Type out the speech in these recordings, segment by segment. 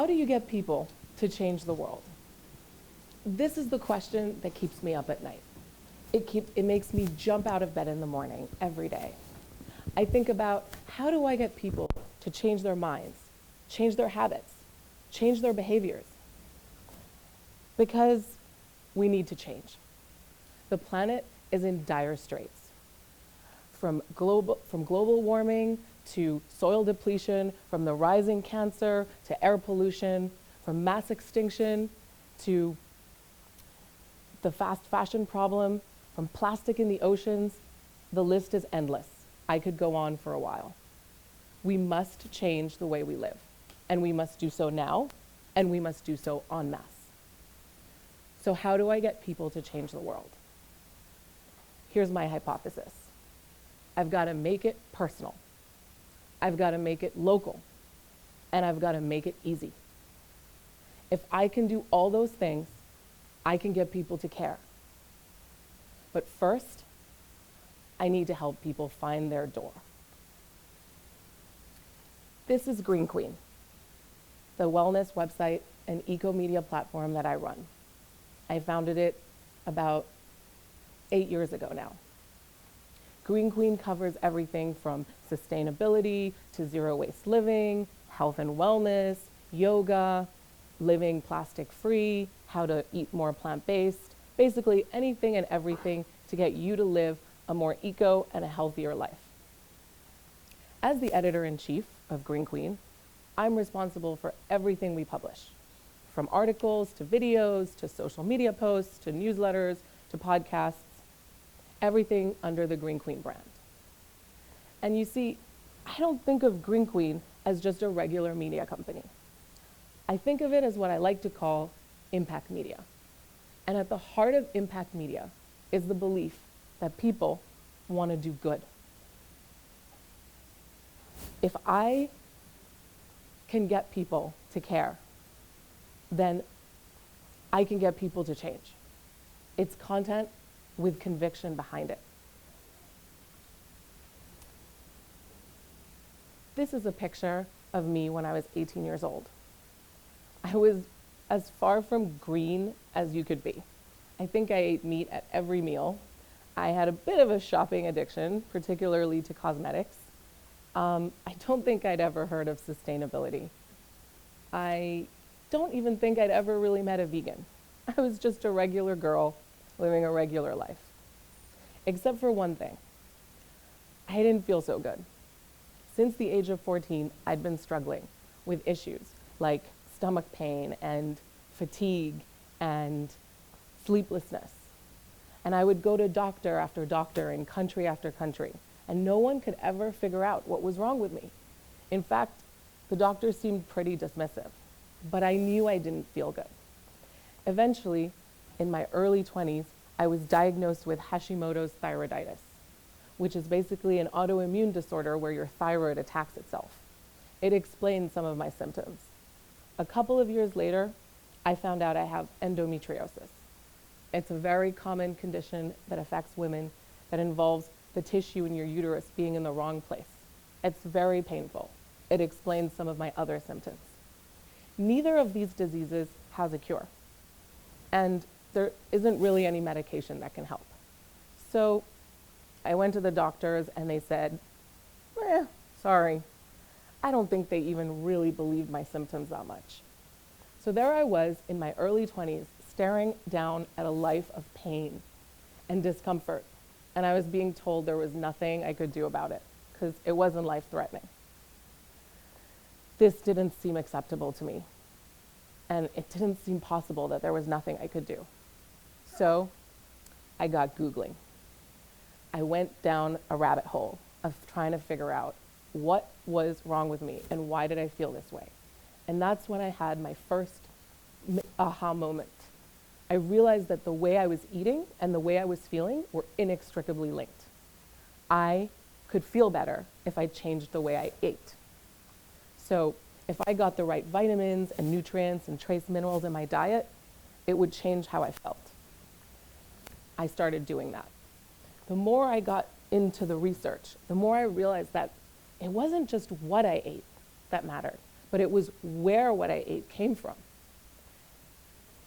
How do you get people to change the world? This is the question that keeps me up at night. It makes me jump out of bed in the morning every day. I think about, how do I get people to change their minds, change their habits, change their behaviors? Because we need to change. The planet is in dire straits. From global warming to soil depletion, from the rising cancer to air pollution, from mass extinction to the fast fashion problem, from plastic in the oceans, the list is endless. I could go on for a while. We must change the way we live, and we must do so now, and we must do so en masse. So how do I get people to change the world? Here's my hypothesis. I've got to make it personal. I've got to make it local, and I've got to make it easy. If I can do all those things, I can get people to care. But first, I need to help people find their door. This is Green Queen, the wellness website and eco-media platform that I run. I founded it about 8 years ago now. Green Queen covers everything from sustainability to zero-waste living, health and wellness, yoga, living plastic-free, how to eat more plant-based, basically anything and everything to get you to live a more eco and a healthier life. As the editor-in-chief of Green Queen, I'm responsible for everything we publish, from articles to videos to social media posts to newsletters to podcasts, everything under the Green Queen brand. And you see, I don't think of Green Queen as just a regular media company. I think of it as what I like to call impact media. And at the heart of impact media is the belief that people want to do good. If I can get people to care, then I can get people to change. It's content with conviction behind it. This is a picture of me when I was 18 years old. I was as far from green as you could be. I think I ate meat at every meal. I had a bit of a shopping addiction, particularly to cosmetics. I don't think I'd ever heard of sustainability. I don't even think I'd ever really met a vegan. I was just a regular girl living a regular life. Except for one thing. I didn't feel so good. Since the age of 14, I'd been struggling with issues like stomach pain and fatigue and sleeplessness. And I would go to doctor after doctor in country after country, and no one could ever figure out what was wrong with me. In fact, the doctors seemed pretty dismissive, but I knew I didn't feel good. Eventually, in my early 20s, I was diagnosed with Hashimoto's thyroiditis, which is basically an autoimmune disorder where your thyroid attacks itself. It explains some of my symptoms. A couple of years later, I found out I have endometriosis. It's a very common condition that affects women that involves the tissue in your uterus being in the wrong place. It's very painful. It explains some of my other symptoms. Neither of these diseases has a cure, and there isn't really any medication that can help. So I went to the doctors and they said, sorry. I don't think they even really believed my symptoms that much. So there I was in my early 20s, staring down at a life of pain and discomfort. And I was being told there was nothing I could do about it because it wasn't life-threatening. This didn't seem acceptable to me. And it didn't seem possible that there was nothing I could do. So I got Googling. I went down a rabbit hole of trying to figure out what was wrong with me and why did I feel this way. And that's when I had my first aha moment. I realized that the way I was eating and the way I was feeling were inextricably linked. I could feel better if I changed the way I ate. So if I got the right vitamins and nutrients and trace minerals in my diet, it would change how I felt. I started doing that. The more I got into the research, the more I realized that it wasn't just what I ate that mattered, but it was where what I ate came from.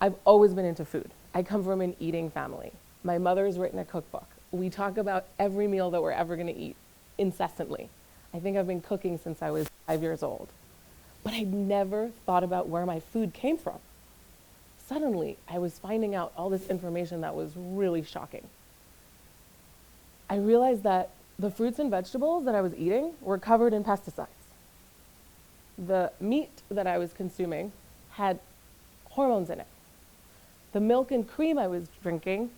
I've always been into food. I come from an eating family. My mother's written a cookbook. We talk about every meal that we're ever going to eat incessantly. I think I've been cooking since I was 5 years old. But I never thought about where my food came from. Suddenly, I was finding out all this information that was really shocking. I realized that the fruits and vegetables that I was eating were covered in pesticides. The meat that I was consuming had hormones in it. The milk and cream I was drinking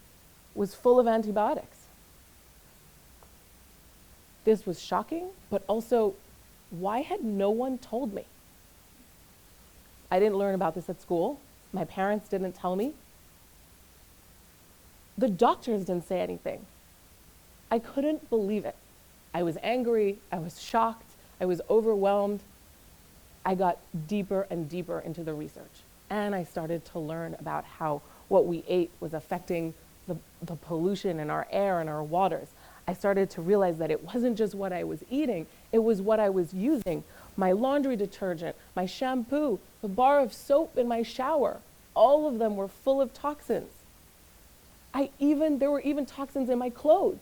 was full of antibiotics. This was shocking, but also, why had no one told me? I didn't learn about this at school. My parents didn't tell me. The doctors didn't say anything. I couldn't believe it. I was angry, I was shocked, I was overwhelmed. I got deeper and deeper into the research. And I started to learn about how what we ate was affecting the pollution in our air and our waters. I started to realize that it wasn't just what I was eating, it was what I was using. My laundry detergent, my shampoo, the bar of soap in my shower, all of them were full of toxins. There were even toxins in my clothes.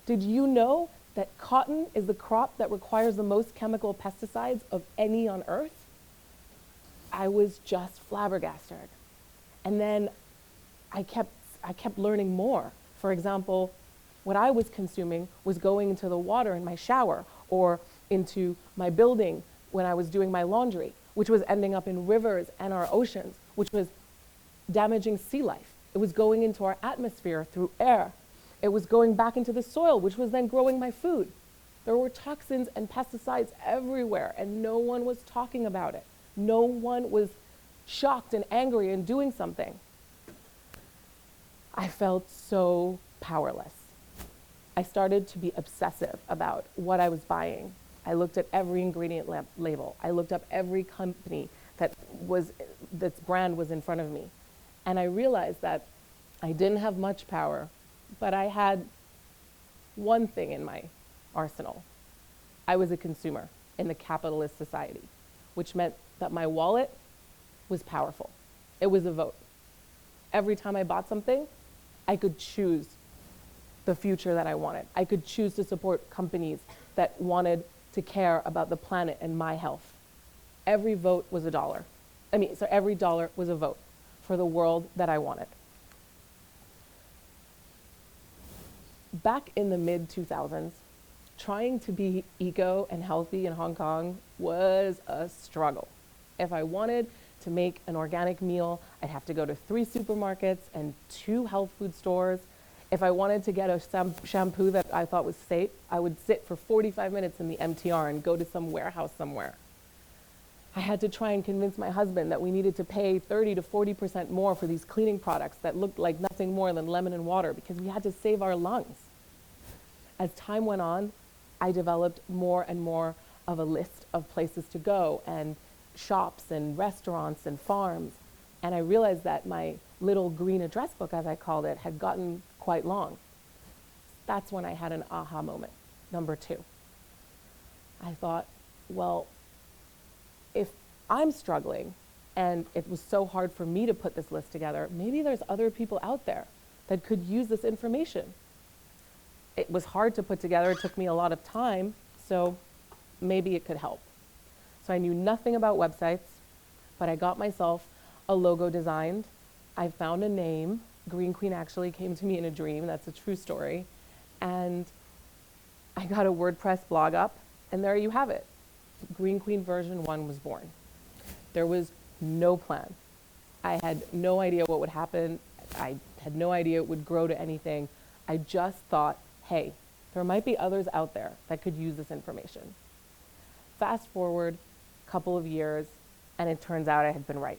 Did you know that cotton is the crop that requires the most chemical pesticides of any on earth? I was just flabbergasted. And then I kept learning more. For example, what I was consuming was going into the water in my shower or into my building when I was doing my laundry, which was ending up in rivers and our oceans, which was damaging sea life. It was going into our atmosphere through air. It was going back into the soil, which was then growing my food. There were toxins and pesticides everywhere, and no one was talking about it. No one was shocked and angry and doing something. I felt so powerless. I started to be obsessive about what I was buying. I looked at every ingredient label. I looked up every company that's brand was in front of me. And I realized that I didn't have much power, but I had one thing in my arsenal. I was a consumer in the capitalist society, which meant that my wallet was powerful. It was a vote. Every time I bought something, I could choose the future that I wanted. I could choose to support companies that wanted to care about the planet and my health. Every vote was a dollar. Every dollar was a vote for the world that I wanted. Back in the mid-2000s, trying to be eco and healthy in Hong Kong was a struggle. If I wanted to make an organic meal, I'd have to go to 3 supermarkets and 2 health food stores. If I wanted to get a shampoo that I thought was safe, I would sit for 45 minutes in the MTR and go to some warehouse somewhere. I had to try and convince my husband that we needed to pay 30 to 40% more for these cleaning products that looked like nothing more than lemon and water because we had to save our lungs. As time went on, I developed more and more of a list of places to go and shops and restaurants and farms. And I realized that my little green address book, as I called it, had gotten quite long. That's when I had an aha moment, number 2. I thought, well, if I'm struggling and it was so hard for me to put this list together, maybe there's other people out there that could use this information. It was hard to put together, it took me a lot of time, so maybe it could help. So I knew nothing about websites, but I got myself a logo designed. I found a name. Green Queen actually came to me in a dream, that's a true story. And I got a WordPress blog up, and there you have it. Green Queen version 1 was born. There was no plan. I had no idea what would happen. I had no idea it would grow to anything. I just thought, hey, there might be others out there that could use this information. Fast forward a couple of years, and it turns out I had been right.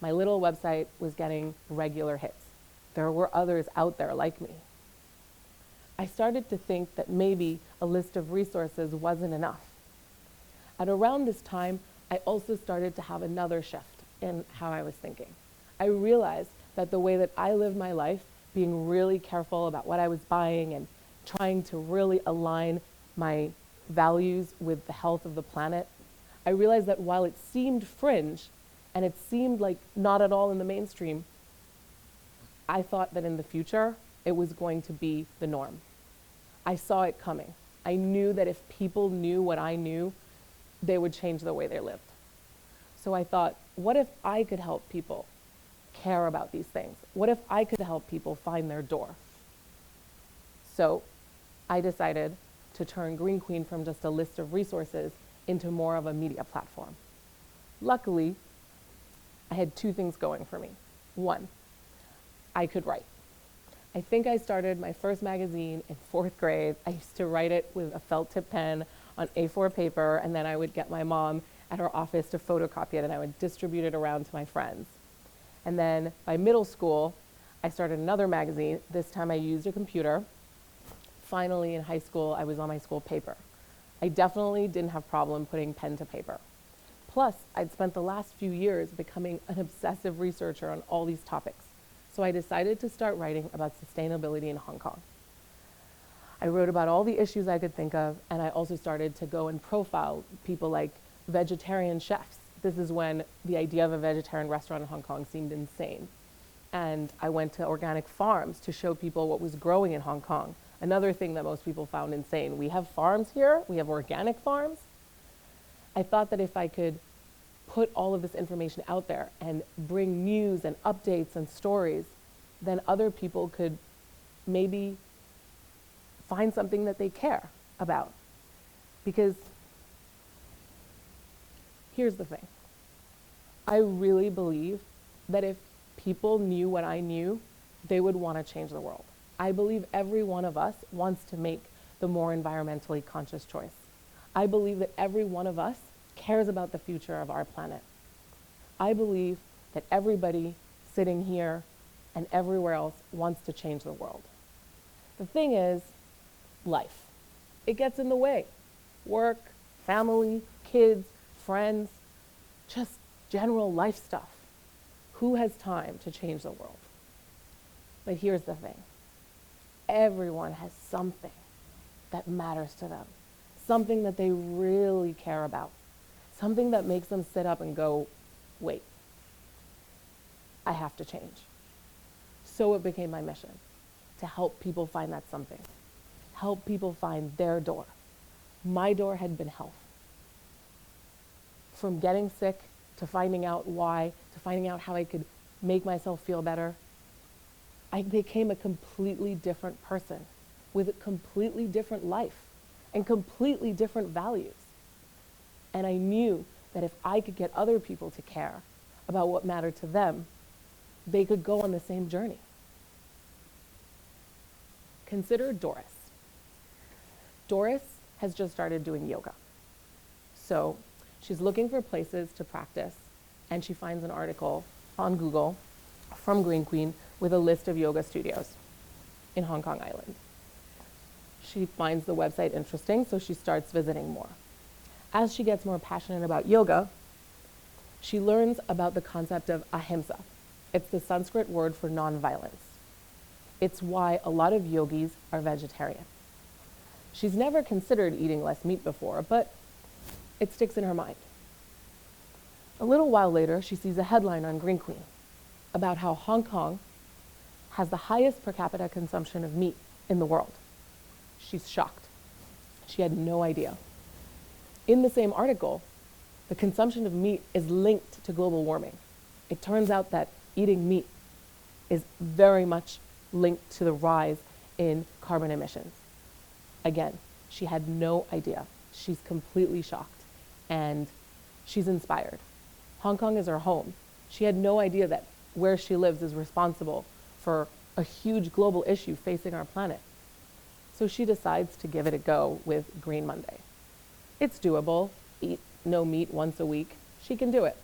My little website was getting regular hits. There were others out there like me. I started to think that maybe a list of resources wasn't enough. At around this time, I also started to have another shift in how I was thinking. I realized that the way that I lived my life, being really careful about what I was buying and trying to really align my values with the health of the planet, I realized that while it seemed fringe and it seemed like not at all in the mainstream, I thought that in the future it was going to be the norm. I saw it coming. I knew that if people knew what I knew, they would change the way they lived. So I thought, what if I could help people care about these things? What if I could help people find their door? So I decided to turn Green Queen from just a list of resources into more of a media platform. Luckily, I had two things going for me. One, I could write. I think I started my first magazine in 4th grade. I used to write it with a felt tip pen on A4 paper, and then I would get my mom at her office to photocopy it, and I would distribute it around to my friends. And then by middle school, I started another magazine. This time I used a computer. Finally, in high school, I was on my school paper. I definitely didn't have problem putting pen to paper. Plus, I'd spent the last few years becoming an obsessive researcher on all these topics. So I decided to start writing about sustainability in Hong Kong. I wrote about all the issues I could think of, and I also started to go and profile people like vegetarian chefs. This is when the idea of a vegetarian restaurant in Hong Kong seemed insane. And I went to organic farms to show people what was growing in Hong Kong. Another thing that most people found insane. We have farms here, we have organic farms. I thought that if I could put all of this information out there and bring news and updates and stories, then other people could maybe find something that they care about. Because here's the thing. I really believe that if people knew what I knew, they would want to change the world. I believe every one of us wants to make the more environmentally conscious choice. I believe that every one of us cares about the future of our planet. I believe that everybody sitting here and everywhere else wants to change the world. The thing is, life. It gets in the way. Work, family, kids, friends, just general life stuff. Who has time to change the world? But here's the thing. Everyone has something that matters to them, something that they really care about, something that makes them sit up and go, wait, I have to change. So it became my mission to help people find that something, help people find their door. My door had been health. From getting sick to finding out why, to finding out how I could make myself feel better, I became a completely different person with a completely different life and completely different values. And I knew that if I could get other people to care about what mattered to them, they could go on the same journey. Consider Doris. Doris has just started doing yoga. So she's looking for places to practice, and she finds an article on Google from Green Queen with a list of yoga studios in Hong Kong Island. She finds the website interesting, so she starts visiting more. As she gets more passionate about yoga, she learns about the concept of ahimsa. It's the Sanskrit word for nonviolence. It's why a lot of yogis are vegetarian. She's never considered eating less meat before, but it sticks in her mind. A little while later, she sees a headline on Green Queen about how Hong Kong has the highest per capita consumption of meat in the world. She's shocked. She had no idea. In the same article, the consumption of meat is linked to global warming. It turns out that eating meat is very much linked to the rise in carbon emissions. Again, she had no idea. She's completely shocked, and she's inspired. Hong Kong is her home. She had no idea that where she lives is responsible for a huge global issue facing our planet. So she decides to give it a go with Green Monday. It's doable. Eat no meat once a week. She can do it.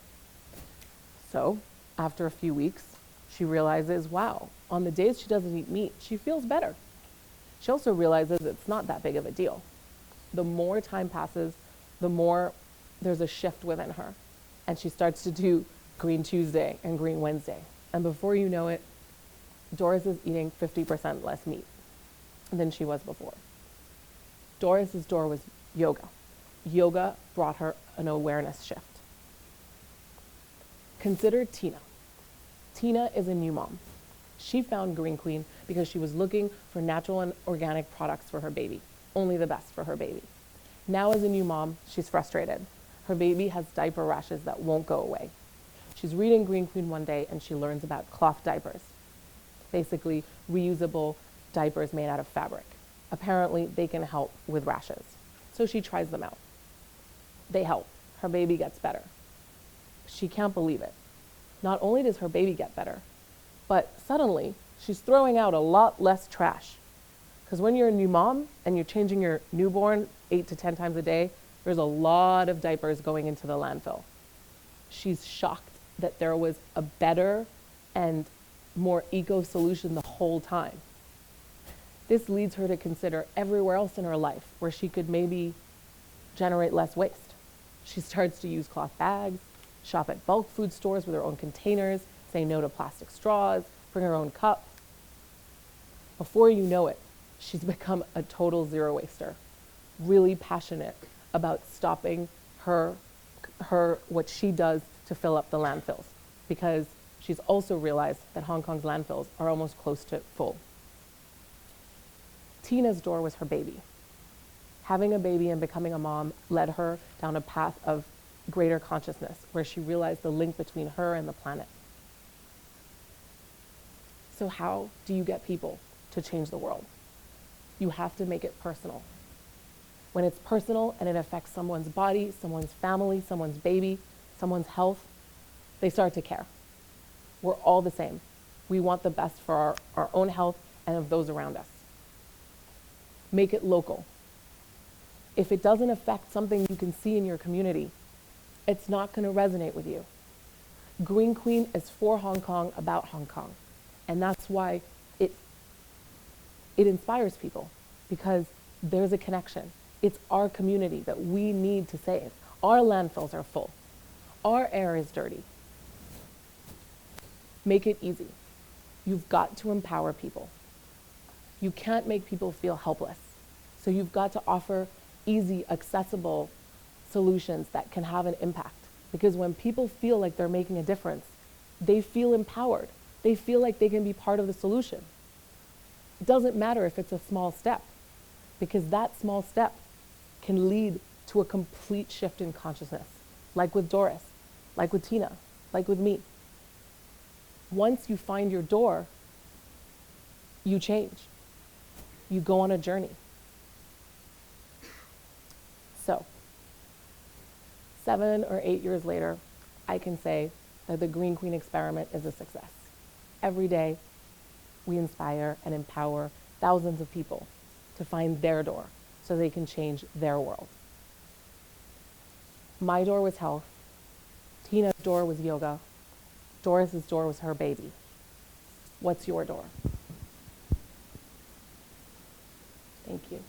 So after a few weeks, she realizes, wow, on the days she doesn't eat meat, she feels better. She also realizes it's not that big of a deal. The more time passes, the more there's a shift within her. And she starts to do Green Tuesday and Green Wednesday. And before you know it, Doris is eating 50% less meat than she was before. Doris's door was yoga. yoga brought her an awareness shift. Consider Tina. Tina is a new mom. She found Green Queen because she was looking for natural and organic products for her baby, only the best for her baby. Now as a new mom, she's frustrated. Her baby has diaper rashes that won't go away. She's reading Green Queen one day and she learns about cloth diapers, basically reusable diapers made out of fabric. Apparently they can help with rashes. So she tries them out. They help. Her baby gets better. She can't believe it. Not only does her baby get better, but suddenly she's throwing out a lot less trash. Because when you're a new mom and you're changing your newborn 8 to 10 times a day, there's a lot of diapers going into the landfill. She's shocked that there was a better and more eco solution the whole time. This leads her to consider everywhere else in her life where she could maybe generate less waste. She starts to use cloth bags, shop at bulk food stores with her own containers, say no to plastic straws, bring her own cup. Before you know it, she's become a total zero waster, really passionate about stopping what she does to fill up the landfills, because she's also realized that Hong Kong's landfills are almost close to full. Tina's door was her baby. Having a baby and becoming a mom led her down a path of greater consciousness, where she realized the link between her and the planet. So how do you get people to change the world? You have to make it personal. When it's personal and it affects someone's body, someone's family, someone's baby, someone's health, they start to care. We're all the same. We want the best for our own health and of those around us. Make it local. If it doesn't affect something you can see in your community, it's not going to resonate with you. Green Queen is for Hong Kong, about Hong Kong. And that's why it inspires people, because there's a connection. It's our community that we need to save. Our landfills are full. Our air is dirty. Make it easy. You've got to empower people. You can't make people feel helpless. So you've got to offer easy, accessible solutions that can have an impact. Because when people feel like they're making a difference, they feel empowered. They feel like they can be part of the solution. It doesn't matter if it's a small step, because that small step can lead to a complete shift in consciousness, like with Doris, like with Tina, like with me. Once you find your door, you change. You go on a journey. So, 7 or 8 years later, I can say that the Green Queen experiment is a success. Every day, we inspire and empower thousands of people to find their door so they can change their world. My door was health. Tina's door was yoga. Doris's door was her baby. What's your door? Thank you.